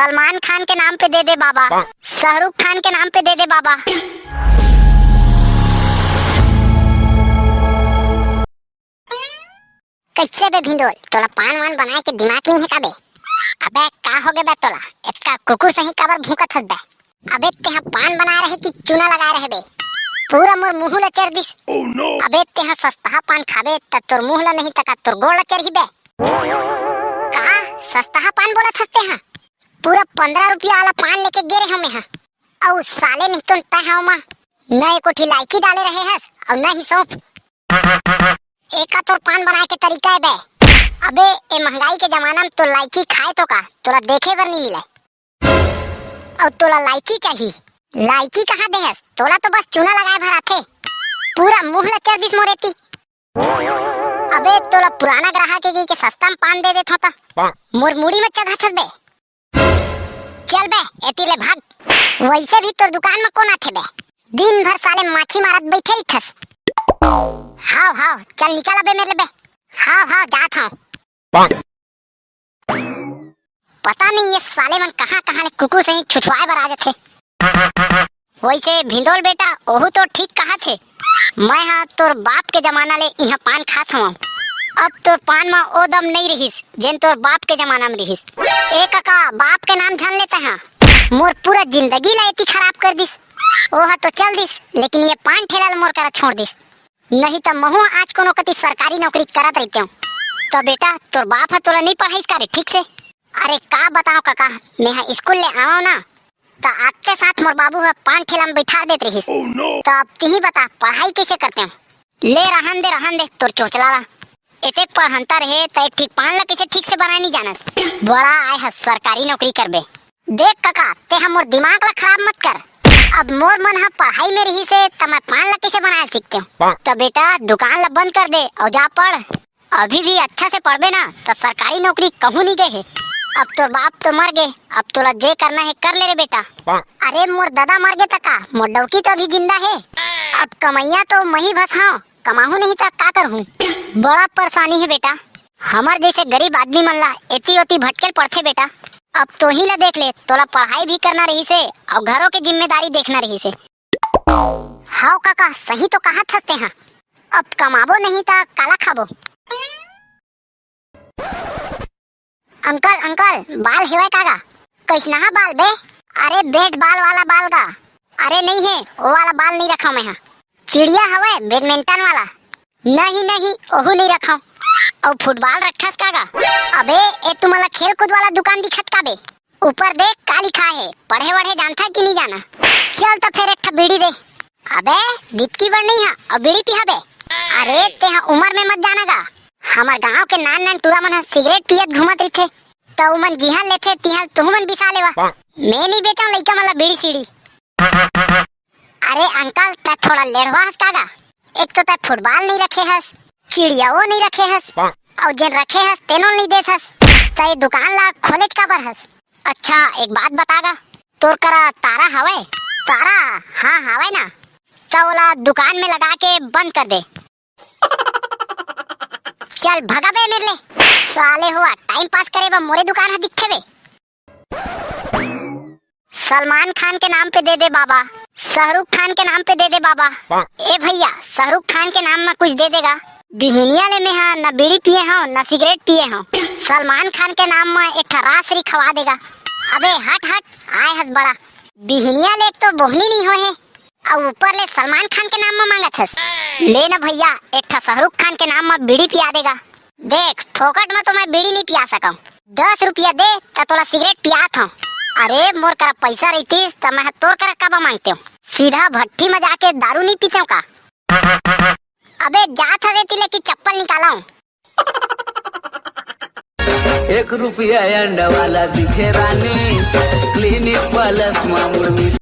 सलमान खान के नाम पे दे दे बाबा, शाहरुख खान के नाम पे दे दे बाबा। कैसे बे भिंडोल, तोला पान वान बनाए के दिमाग नहीं है का बे? अबे का हो गए बे तोला? इतना कुकुर सही काबर भूकत हस बे? अबे तेहा पान बना रहे कि चूना लगा रहे बे? पूरा मोर मुंह ला चर दिस। अबे तेहा सस्ता पान खाबे त तोर मुंह ला नहीं तका तोर गोड़ ला चर ही बे। का सस्ता पान बोलत हस तेहा? पूरा 15 रुपया वाला पान लेके गिरे हमें हा। औ साले नहीं तो तहा मा न एको इलायची डाले रहे हस और न ही सौंफ। एका तोर पान बनाए के तरीका है बे। अबे ए महंगाई के जमाना में तो इलायची खाए तो का तोरा देखे बर नहीं मिले। और तोला इलायची चाहिए? इलायची कहाँ दे हस? तोला तो बस चूना लगाए भर आथे। पूरा मुंह ला चर दिस मोरेती। अबे तोला पुराना ग्राहक के के सस्ता में पान दे देत होता। मोर मुड़ी में चढ़त हस बे। चल बे एती ले भाग। वैसे भी तोर दुकान में कौन आथे बे? दिन भर साले माछी मारत बैठे ही थस। हाव हाव चल निकल अबे मेरे बे। हाव जात हूं। पता नहीं ये साले मन कहां ले कुकू से ही छुछवाए बर आ जाथे। वैसे भिंडोल बेटा ओहू तो ठीक कहा थे। मैं हाँ तोर बाप के जमाना ले यहाँ पान खात हूँ। अब तोर पान में ओ दम नहीं रहीस जेन तोर बाप के जमाना में रहीस। ए काका बाप के नाम जान लेता है, मोर पूरा जिंदगी ला इतनी खराब कर दिस। ओहा तो चल दिस लेकिन ये पान ठेला मोर करा छोड़ दिस। नहीं तो महू आज कोनो कति सरकारी नौकरी करत रहते हूँ। तो बेटा तोर बाप है तोरा नहीं पढ़ाई करे ठीक से? अरे का बताओ काका, मैं यहाँ स्कूल ले आओ ना तो आपके साथ मोर बाबू है पान ठेला में बैठा देते रही। तो अब तू ही बता पढ़ाई कैसे करते हो? ले रहन दे तोर चोचला ला। एक पढ़नता रहे तो एक ठीक पान ला कैसे ठीक से बनाए नहीं जानस। बड़ा आए है सरकारी नौकरी करबे। देख काका ते हम मोर दिमाग ला खराब मत कर। अब मोर मन है पढ़ाई में रही से तो मैं पान ला कैसे बनाए सीखते हूँ। तो बेटा दुकान ला बंद कर दे और जा पढ़। अभी भी अच्छा से पढ़बे ना तो सरकारी नौकरी कहूँ नहीं गए है। अब तो बाप तो मर गए, अब तोला जे करना है कर ले रे बेटा। अरे मोर दादा मर गए तका, मोर डौकी तो अभी जिंदा है। अब कमैया तो मैं ही बस हाँ, कमाहू नहीं तक का करूँ। बड़ा परेशानी है बेटा। हमार जैसे गरीब आदमी मन ला एती ओती भटके पड़थे बेटा। अब तो ही ला देख ले, तोला पढ़ाई भी करना रही से और घरों की जिम्मेदारी देखना रही से। हाँ काका सही तो कहा थसते हैं। अब कमाबो नहीं ता काला खाबो। अंकल बाल हेवे कागा? कैसना है बाल बे? अरे बेट बाल वाला बाल का। अरे नहीं है वो वाला बाल नहीं रखा मैं। चिड़िया हवे बैडमिंटन वाला? नहीं ओहू नहीं रखा। और फुटबॉल रखस कागा? अबे ए तुम्हारा खेल कूद वाला दुकान दिखत का बे? ऊपर देख का लिखा है, पढ़े वढ़े जानता कि नहीं जाना? चल तो फिर एक बीड़ी दे। अबे दितकी बड़ नहीं है और बीड़ी पिहा बे। अरे ते उम्र में मत जाना गा। हमार गांव के नान टूरा मन सिगरेट पियत घूमत रथे तो मन जिहा लेथे तिहा तुहू मन बिसा लेवा। मैं नहीं बेचा लइका मला बीड़ी सीढ़ी। अरे अंकल ता थोड़ा लेढ़वा हस कागा? एक तो ता फुटबॉल नहीं रखे हस, चिड़िया वो नहीं रखे हस और जेन रखे हस तेनो नहीं देत हस। तो ये दुकान ला खोलेज काबर हस? अच्छा एक बात बतागा, तोर करा तारा हवे? तारा हाँ हवे ना, तो ओला दुकान में लगा के बंद कर दे। चल भगा बे मेरे ले। साले हुआ टाइम पास करे बा मोरे दुकान है दिखे बे। सलमान खान के नाम पे दे दे बाबा, शाहरुख खान के नाम पे दे दे बाबा। ए भैया शाहरुख खान के नाम में कुछ दे देगा? बिहनिया ले में हाँ न बीड़ी पिए हो न सिगरेट पिए हो। सलमान खान के नाम में एक रासरी खवा देगा। अबे हट आए हस बड़ा। बिहनिया ले तो बोहनी नहीं हो है और ऊपर ले सलमान खान के नाम में मांगत हस। ले ना भैया एक शाहरुख खान के नाम में बीड़ी पिया देगा। देख फोकट में तो मैं बीड़ी नहीं पिया सकूं, 10 रुपया दे तो तोला सिगरेट पियात हूँ। अरे मोर करा पैसा रहती तो मैं तोर करा कब मांगते हूँ? सीधा भट्टी में जाके दारू नहीं पीते हूँ का? अबे जात है देती लेकिन चप्पल निकाला हूँ। 1 रुपया अंडा वाला दिखे रानी, क्लिनिक प्लस मामूल